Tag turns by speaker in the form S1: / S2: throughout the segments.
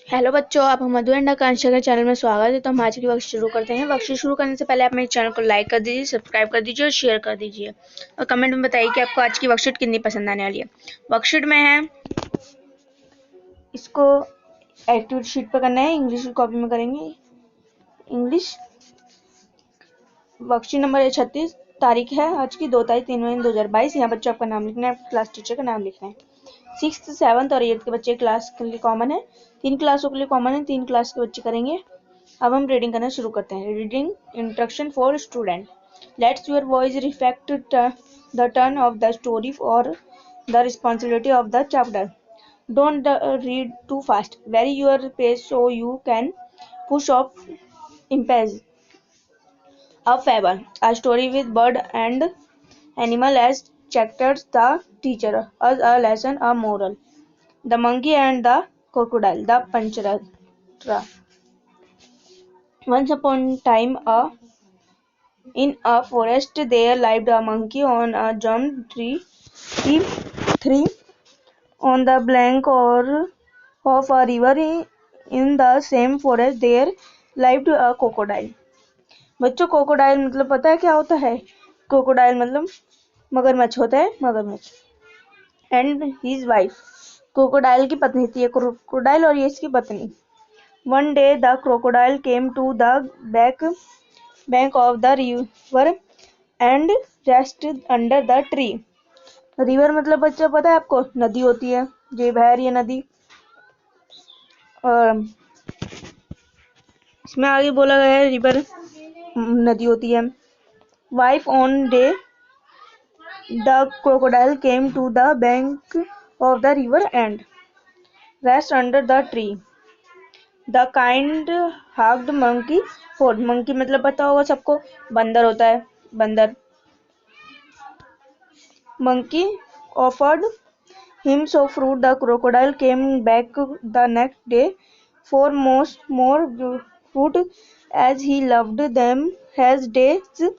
S1: Hello बच्चों, आप मधु and आकांक्षा के चैनल में स्वागत है। तो हम आज की वर्कशीट शुरू करते हैं। वर्कशीट शुरू करने से पहले आप मेरे चैनल को लाइक कर दीजिए, सब्सक्राइब कर दीजिए और शेयर कर दीजिए और कमेंट में बताइए कि आपको आज की वर्कशीट कितनी पसंद आने वाली है। वर्कशीट में है, इसको एक्टिविटी शीट पर करना है, इंग्लिश की कॉपी में करेंगे। इंग्लिश वर्कशीट नंबर है 36। तारीख है आज की 2 तारीख 3 महीने 2022। यहाँ बच्चों आपका नाम लिखना है, क्लास टीचर का नाम लिखना है। 6th 7th और 8th के बच्चे क्लास के लिए कॉमन है, 3 क्लासों के लिए कॉमन है, 3 क्लास के बच्चे करेंगे। अब हम रीडिंग करना शुरू करते हैं। Reading instruction for student. Let's your voice reflect the turn of the story और the responsibility of the chapter. Don't read too fast, very your pace so you can push off इम्पेज। A fable, a story with bird and animal as characters, the teacher, a lesson, a moral. The monkey and the crocodile, the Panchatra. Once upon a time, in a forest there lived a monkey on a jump tree. Three on the bank of a river. In the same forest there lived a crocodile. बच्चों, crocodile मतलब पता है क्या होता है? Crocodile मतलब मगरमच्छ होता है, मगरमच्छ। एंड हिज वाइफ, क्रोकोडाइल की पत्नी थी ये क्रोकोडाइल और ये इसकी पत्नी। One day the crocodile came to the bank of the river and rested under the tree. River मतलब बच्चा पता है आपको, नदी होती है, ये बह रही है नदी। और इसमें आगे बोला गया है रिवर नदी होती है। Wife on day the crocodile came to the bank of the river and rest under the tree. The kind hugged monkey food. Monkey मतलब पता होगा सबको, बंदर होता है, बंदर। Monkey offered him some fruit. The crocodile came back the next day for more fruit as he loved them. As days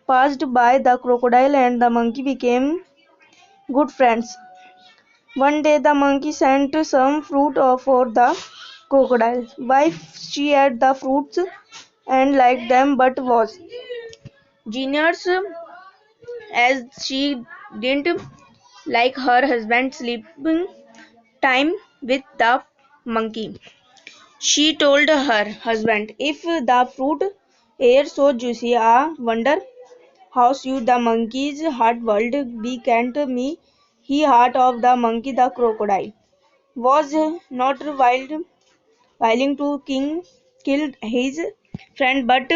S1: passed by, the crocodile and the monkey became good friends. One day the monkey sent some fruit for the crocodile. Wife, she ate the fruits and liked them but was jealous as she didn't like her husband sleeping time with the monkey. She told her husband, if the fruit are so juicy, I wonder how sweet the monkey's heart world be. Can't me he heart of the monkey. The crocodile was not willing to kill his friend but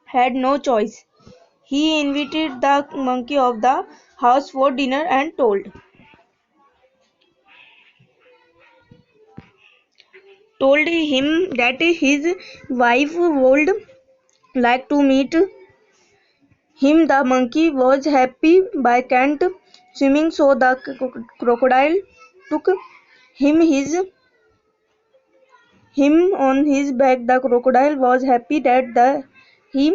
S1: had no choice. He invited the monkey of the house for dinner and told him that his wife would like to meet him. The monkey was happy by can't swimming, so the crocodile took him on his back. The crocodile was happy he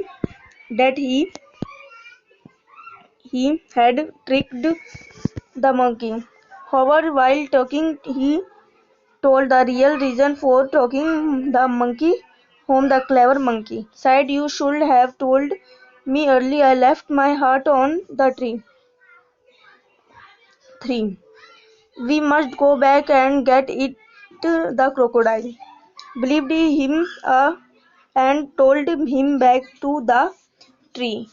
S1: he had tricked the monkey. However, while talking, he told the real reason for taking the monkey home. The clever monkey said, "You should have told me early. I left my heart on the tree." 3. We must go back and get it. The crocodile believed him and told him back to the tree.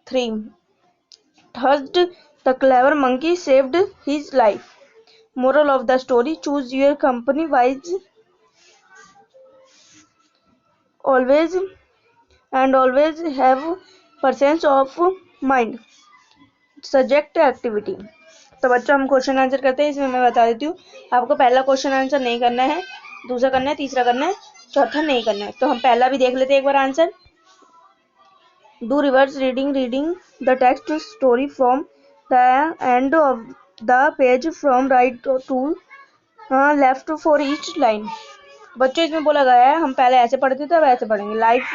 S1: 3. Thus, the clever monkey saved his life. Moral of the story: choose your company wise. Always always have presence of mind. Subject activity. तो बच्चों हम question answer करते हैं। इसमें मैं बता देती हूँ, आपको पहला क्वेश्चन आंसर नहीं करना है, दूसरा करना है, तीसरा करना है, चौथा नहीं करना है। तो हम पहला भी देख लेते हैं एक बार answer. Do reverse reading the text story from the end of the page from right to left for each line. बच्चों इसमें बोला गया है हम पहले ऐसे पढ़ते थे, अब ऐसे पढ़ेंगे। लाइफ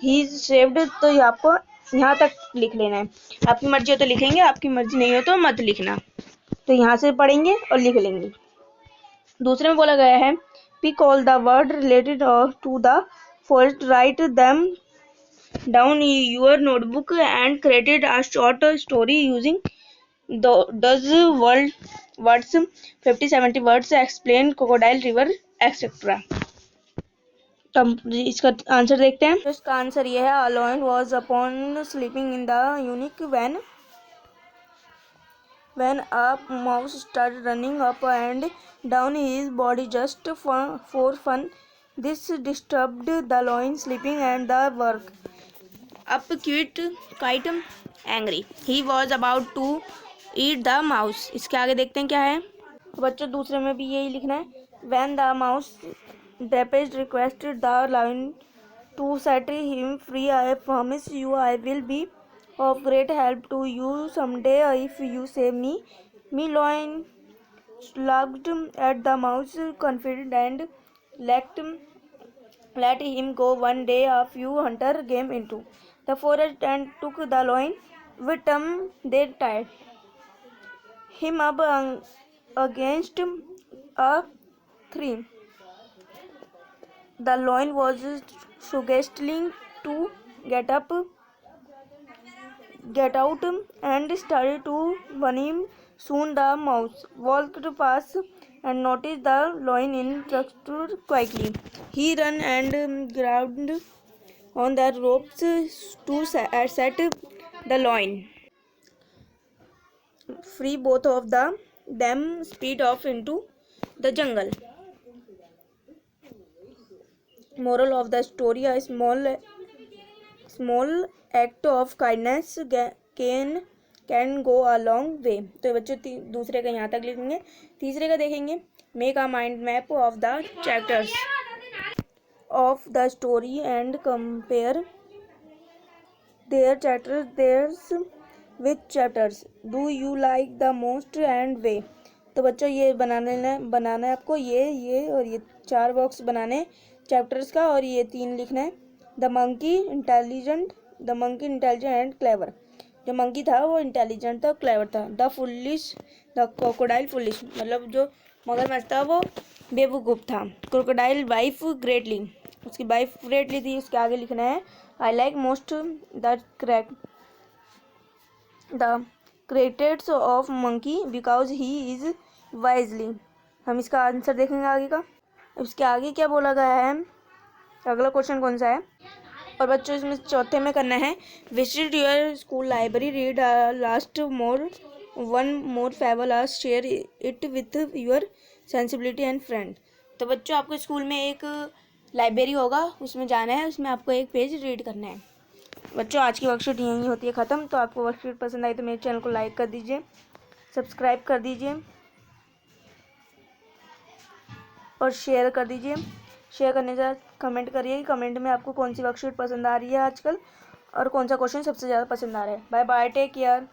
S1: ही सेव्ड, तो ये आपको यहाँ तक लिख लेना है। आपकी मर्जी हो तो लिखेंगे, आपकी मर्जी नहीं हो तो मत लिखना। तो यहाँ से पढ़ेंगे और लिख लेंगे। दूसरे में बोला गया है pick all the word related to the forest, write them down in your notebook and create a short story using does words 50-70 words explain crocodile river etc. तो हम इसका आंसर देखते हैं। तो इसका आंसर ये है, a lion was upon sleeping in the unique when a mouse started running up and down his body just for fun. This disturbed the lion sleeping and the work up quite angry. He was about to eat the mouse. इसके आगे देखते हैं क्या है। तो बच्चों दूसरे में भी यही लिखना है, when the mouse Drapage requested the lion to set him free. I promise you I will be of great help to you someday if you save me. Me lion looked at the mouse confident and let him go. One day a few hunters came into the forest and took the lion with them. They tied him up against a tree. The lion was struggling to get out and started to run him. Soon the mouse walked past and noticed the lion interrupted quickly. He ran and grabbed on the ropes to set the lion free. Both of them speed off into the jungle. Moral of the story: a small act of kindness can go a long way. तो बच्चों दूसरे का यहाँ तक लिखेंगे। तीसरे का देखेंगे, make a mind map of the chapters of the story and compare their chapters with chapters do you like the most and way. तो बच्चों ये बनाना है आपको, ये और ये 4 बॉक्स बनाने चैप्टर्स का, और ये 3 लिखना है। The monkey intelligent and clever. जो मंकी था वो इंटेलिजेंट था, क्लेवर था। द क्रोकोडाइल फुलिश, मतलब जो मगरमच्छ था वो बेवकूफ़ था। क्रोकोडाइल वाइफ ग्रेटली, उसकी वाइफ ग्रेटली थी। उसके आगे लिखना है, I like most the credits of monkey because he is wisely. हम इसका आंसर देखेंगे आगे का। उसके आगे क्या बोला गया है, अगला क्वेश्चन कौन सा है। और बच्चों इसमें चौथे में करना है, visit your school library, read last one more fable are, share it with your sensibility and friend. तो बच्चों आपको स्कूल में एक लाइब्रेरी होगा, उसमें जाना है, उसमें आपको एक पेज रीड करना है। बच्चों आज की वर्कशीट यहीं होती है ख़त्म। तो आपको वर्कशीट पसंद आई तो मेरे चैनल को लाइक कर दीजिए, सब्सक्राइब कर दीजिए और शेयर कर दीजिए। शेयर करने के साथ कमेंट करिए, कमेंट में आपको कौन सी वर्कशीट पसंद आ रही है आजकल और कौन सा क्वेश्चन सबसे ज़्यादा पसंद आ रहा है। Bye bye, take care.